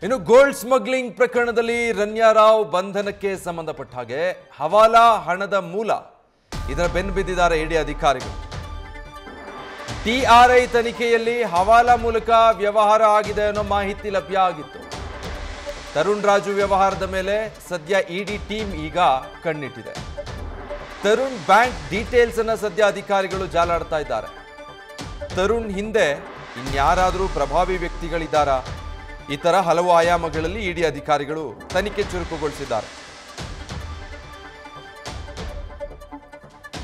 ಇನ್ನು gold smuggling ಪ್ರಕರಣದಲ್ಲಿ ರನ್ಯಾರಾವ್ ಬಂಧನಕ್ಕೆ ಸಂಬಂಧಪಟ್ಟ ಹಾಗೆ ಹವಾಲಾ ಹಣದ ಮೂಲ ಇದರ ಬೆನ್ನು ಬಿದ್ದಿದ್ದಾರೆ ಇಡಿ ಅಧಿಕಾರಿಗಳು. ಟಿಆರ್ಐ ತನಿಖೆಯಲ್ಲಿ ಹವಾಲಾ ಮೂಲಕ ವ್ಯವಹಾರ ಆಗಿದೆ ಅನ್ನೋ ಮಾಹಿತಿ ಲಭ್ಯ ಆಗಿತ್ತು. ತರುಣ್ ರಾಜು ವ್ಯವಹಾರದ ಮೇಲೆ ಸದ್ಯ ಇಡಿ ಟೀಮ್ ಈಗ ಕಣ್ಣಿಟ್ಟಿದೆ. ತರುಣ್ ಬ್ಯಾಂಕ್ ಡೀಟೇಲ್ಸ್ ಅನ್ನ ಸದ್ಯ ಅಧಿಕಾರಿಗಳು ಜಾಲಾಡ್ತಾ ಇದ್ದಾರೆ. ತರುಣ್ ಹಿಂದೆ ಇನ್ಯಾರಾದರೂ ಪ್ರಭಾವಿ ವ್ಯಕ್ತಿಗಳಿದ್ದಾರಾ? ಈ ತರ ಹಲವು ಆಯಾಮಗಳಲ್ಲಿ ಇಡಿ ಅಧಿಕಾರಿಗಳು ತನಿಖೆ ಚುರುಕುಗೊಳಿಸಿದ್ದಾರೆ.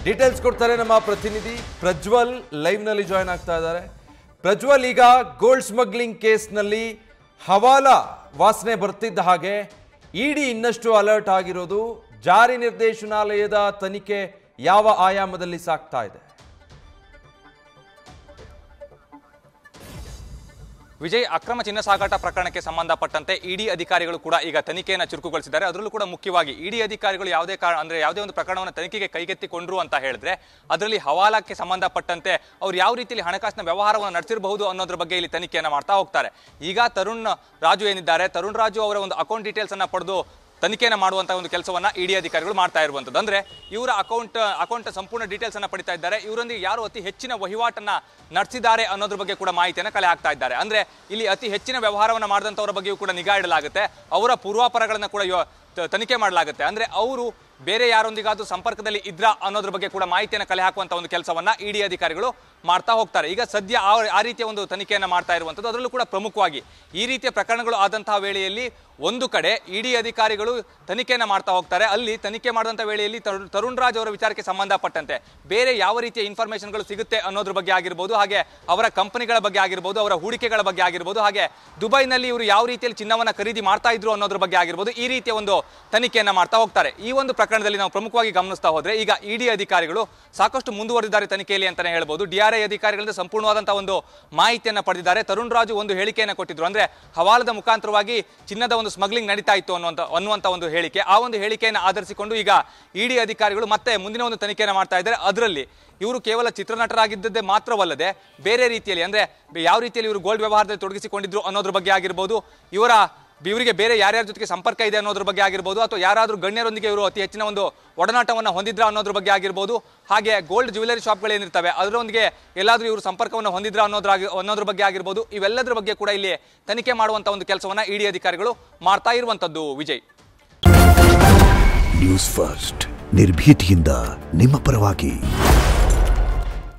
ಡೀಟೇಲ್ಸ್ ಕೊಡ್ತಾರೆ ನಮ್ಮ ಪ್ರತಿನಿಧಿ ಪ್ರಜ್ವಲ್, ಲೈವ್ ನಲ್ಲಿ ಜಾಯ್ನ್ ಆಗ್ತಾ ಇದ್ದಾರೆ. ಪ್ರಜ್ವಲ್, ಈಗ ಗೋಲ್ಡ್ ಸ್ಮಗ್ಲಿಂಗ್ ಕೇಸ್ನಲ್ಲಿ ಹವಾಲಾ ವಾಸನೆ ಬರ್ತಿದ್ದ ಹಾಗೆ ಇಡಿ ಇನ್ನಷ್ಟು ಅಲರ್ಟ್ ಆಗಿರೋದು. ಜಾರಿ ನಿರ್ದೇಶನಾಲಯದ ತನಿಖೆ ಯಾವ ಆಯಾಮದಲ್ಲಿ ಸಾಗ್ತಾ ಇದೆ? ವಿಜಯ್, ಅಕ್ರಮ ಚಿನ್ನ ಸಾಗಾಟ ಪ್ರಕರಣಕ್ಕೆ ಸಂಬಂಧಪಟ್ಟಂತೆ ಇಡಿ ಅಧಿಕಾರಿಗಳು ಕೂಡ ಈಗ ತನಿಖೆಯನ್ನು ಚುರುಕುಗೊಳಿಸಿದ್ದಾರೆ. ಅದರಲ್ಲೂ ಕೂಡ ಮುಖ್ಯವಾಗಿ ಇಡಿ ಅಧಿಕಾರಿಗಳು ಯಾವುದೇ ಒಂದು ಪ್ರಕರಣವನ್ನು ತನಿಖೆಗೆ ಕೈಗೆತ್ತಿಕೊಂಡ್ರು ಅಂತ ಹೇಳಿದ್ರೆ ಅದರಲ್ಲಿ ಹವಾಲಾಕ್ಕೆ ಸಂಬಂಧಪಟ್ಟಂತೆ ಅವ್ರು ಯಾವ ರೀತಿಯಲ್ಲಿ ಹಣಕಾಸಿನ ವ್ಯವಹಾರವನ್ನು ನಡೆಸಿರಬಹುದು ಅನ್ನೋದ್ರ ಬಗ್ಗೆ ಇಲ್ಲಿ ತನಿಖೆಯನ್ನು ಮಾಡ್ತಾ ಹೋಗ್ತಾರೆ. ಈಗ ತರುಣ್ ರಾಜು ಏನಿದ್ದಾರೆ, ತರುಣ್ ರಾಜು ಅವರ ಒಂದು ಅಕೌಂಟ್ ಡೀಟೇಲ್ಸ್ ಅನ್ನ ಪಡೆದು ತನಿಖೆಯನ್ನು ಮಾಡುವಂತಹ ಒಂದು ಕೆಲಸವನ್ನ ಇಡಿ ಅಧಿಕಾರಿಗಳು ಮಾಡ್ತಾ ಇರುವಂಥದ್ದು. ಅಂದ್ರೆ ಇವರ ಅಕೌಂಟ್ ಸಂಪೂರ್ಣ ಡೀಟೇಲ್ಸ್ ಅನ್ನ ಪಡಿತಾ ಇದ್ದಾರೆ. ಇವರೊಂದಿಗೆ ಯಾರು ಅತಿ ಹೆಚ್ಚಿನ ವಹಿವಾಟನ್ನ ನಡೆಸಿದ್ದಾರೆ ಅನ್ನೋದ್ರ ಬಗ್ಗೆ ಕೂಡ ಮಾಹಿತಿಯನ್ನು ಕಲೆ ಹಾಕ್ತಾ ಇದ್ದಾರೆ. ಅಂದ್ರೆ ಇಲ್ಲಿ ಅತಿ ಹೆಚ್ಚಿನ ವ್ಯವಹಾರವನ್ನು ಮಾಡಿದಂಥವರ ಬಗ್ಗೆಯೂ ಕೂಡ ನಿಗಾ ಇಡಲಾಗುತ್ತೆ. ಅವರ ಪೂರ್ವಾಪರಗಳನ್ನ ಕೂಡ ತನಿಖೆ ಮಾಡಲಾಗುತ್ತೆ. ಅಂದ್ರೆ ಅವರು ಬೇರೆ ಯಾರೊಂದಿಗಾದ್ರೂ ಸಂಪರ್ಕದಲ್ಲಿ ಇದ್ರ ಅನ್ನೋದ್ರ ಬಗ್ಗೆ ಕೂಡ ಮಾಹಿತಿಯನ್ನು ಕಲೆ ಹಾಕುವಂತ ಒಂದು ಕೆಲಸವನ್ನ ಇಡಿ ಅಧಿಕಾರಿಗಳು ಮಾಡ್ತಾ ಹೋಗ್ತಾರೆ. ಈಗ ಸದ್ಯ ಆ ರೀತಿಯ ಒಂದು ತನಿಖೆಯನ್ನು ಮಾಡ್ತಾ ಇರುವಂಥದ್ದು. ಅದರಲ್ಲೂ ಕೂಡ ಪ್ರಮುಖವಾಗಿ ಈ ರೀತಿಯ ಪ್ರಕರಣಗಳು ಆದಂತಹ ವೇಳೆಯಲ್ಲಿ ಒಂದು ಕಡೆ ಇಡಿ ಅಧಿಕಾರಿಗಳು ತನಿಖೆಯನ್ನು ಮಾಡ್ತಾ ಹೋಗ್ತಾರೆ. ಅಲ್ಲಿ ತನಿಖೆ ಮಾಡಿದಂಥ ವೇಳೆಯಲ್ಲಿ ತರುಣ್ ರಾಜ್ ಅವರ ವಿಚಾರಕ್ಕೆ ಸಂಬಂಧಪಟ್ಟಂತೆ ಬೇರೆ ಯಾವ ರೀತಿಯ ಇನ್ಫಾರ್ಮೇಷನ್ಗಳು ಸಿಗುತ್ತೆ ಅನ್ನೋದ್ರ ಬಗ್ಗೆ ಆಗಿರ್ಬೋದು, ಹಾಗೆ ಅವರ ಕಂಪನಿಗಳ ಬಗ್ಗೆ ಆಗಿರ್ಬೋದು, ಅವರ ಹೂಡಿಕೆಗಳ ಬಗ್ಗೆ ಆಗಿರ್ಬೋದು, ಹಾಗೆ ದುಬೈನಲ್ಲಿ ಇವರು ಯಾವ ರೀತಿಯಲ್ಲಿ ಚಿನ್ನವನ್ನು ಖರೀದಿ ಮಾಡ್ತಾ ಇದ್ರು ಅನ್ನೋದ್ರ ಬಗ್ಗೆ ಆಗಿರ್ಬೋದು, ಈ ರೀತಿಯ ಒಂದು ತನಿಖೆಯನ್ನು ಮಾಡ್ತಾ ಹೋಗ್ತಾರೆ. ಈ ಒಂದು ಪ್ರಕರಣದಲ್ಲಿ ನಾವು ಪ್ರಮುಖವಾಗಿ ಗಮನಿಸ್ತಾ ಹೋದ್ರೆ ಈಗ ಇಡಿ ಅಧಿಕಾರಿಗಳು ಸಾಕಷ್ಟು ಮುಂದುವರೆದಿದ್ದಾರೆ ತನಿಖೆಯಲ್ಲಿ ಅಂತಾನೆ ಹೇಳ್ಬೋದು. ಡಿಆರ್ಐ ಅಧಿಕಾರಿಗಳಿಂದ ಸಂಪೂರ್ಣವಾದಂತಹ ಒಂದು ಮಾಹಿತಿಯನ್ನು ಪಡೆದಿದ್ದಾರೆ. ತರುಣ್ ರಾಜು ಒಂದು ಹೇಳಿಕೆಯನ್ನು ಕೊಟ್ಟಿದ್ರು. ಅಂದ್ರೆ ಹವಾಲದ ಮುಖಾಂತರವಾಗಿ ಚಿನ್ನದ ಒಂದು ಸ್ಮಗ್ಲಿಂಗ್ ನಡೀತಾ ಇತ್ತು ಅನ್ನುವಂತ ಒಂದು ಹೇಳಿಕೆ. ಆ ಒಂದು ಹೇಳಿಕೆಯನ್ನು ಆಧರಿಸಿಕೊಂಡು ಈಗ ಇಡಿ ಅಧಿಕಾರಿಗಳು ಮತ್ತೆ ಮುಂದಿನ ಒಂದು ತನಿಖೆಯನ್ನು ಮಾಡ್ತಾ ಇದ್ದಾರೆ. ಅದರಲ್ಲಿ ಇವರು ಕೇವಲ ಚಿತ್ರನಟರಾಗಿದ್ದದ್ದೇ ಮಾತ್ರವಲ್ಲದೆ ಬೇರೆ ರೀತಿಯಲ್ಲಿ ಅಂದ್ರೆ ಯಾವ ರೀತಿಯಲ್ಲಿ ಇವರು ಗೋಲ್ಡ್ ವ್ಯವಹಾರದಲ್ಲಿ ತೊಡಗಿಸಿಕೊಂಡಿದ್ರು ಅನ್ನೋದ್ರ ಬಗ್ಗೆ ಆಗಿರ್ಬೋದು, ಇವರಿಗೆ ಬೇರೆ ಯಾರ್ಯಾರ ಜೊತೆಗೆ ಸಂಪರ್ಕ ಇದೆ ಅನ್ನೋದ್ರ ಬಗ್ಗೆ ಆಗಿರ್ಬೋದು, ಅಥವಾ ಯಾರಾದರೂ ಗಣ್ಯರೊಂದಿಗೆ ಇವರು ಅತಿ ಹೆಚ್ಚಿನ ಒಂದು ಒಡನಾಟವನ್ನು ಹೊಂದಿದ್ರ ಅನ್ನೋದ್ರ ಬಗ್ಗೆ ಆಗಿರ್ಬೋದು, ಹಾಗೆ ಗೋಲ್ಡ್ ಜ್ಯುವೆಲರಿ ಶಾಪ್ಗಳೇನಿರ್ತವೆ ಅದರೊಂದಿಗೆ ಎಲ್ಲಾದರೂ ಇವರು ಸಂಪರ್ಕವನ್ನು ಹೊಂದಿದ್ರ ಅನ್ನೋದ್ರ ಬಗ್ಗೆ ಆಗಿರ್ಬೋದು, ಇವೆಲ್ಲದರ ಬಗ್ಗೆ ಕೂಡ ಇಲ್ಲಿ ತನಿಖೆ ಮಾಡುವಂತ ಒಂದು ಕೆಲಸವನ್ನ ಇಡಿ ಅಧಿಕಾರಿಗಳು ಮಾಡ್ತಾ ಇರುವಂತದ್ದು. ವಿಜಯ್, ನ್ಯೂಸ್ ಫಸ್ಟ್ ನಿರ್ಭೀತಿಯಿಂದ ನಿಮ್ಮ ಪರವಾಗಿ.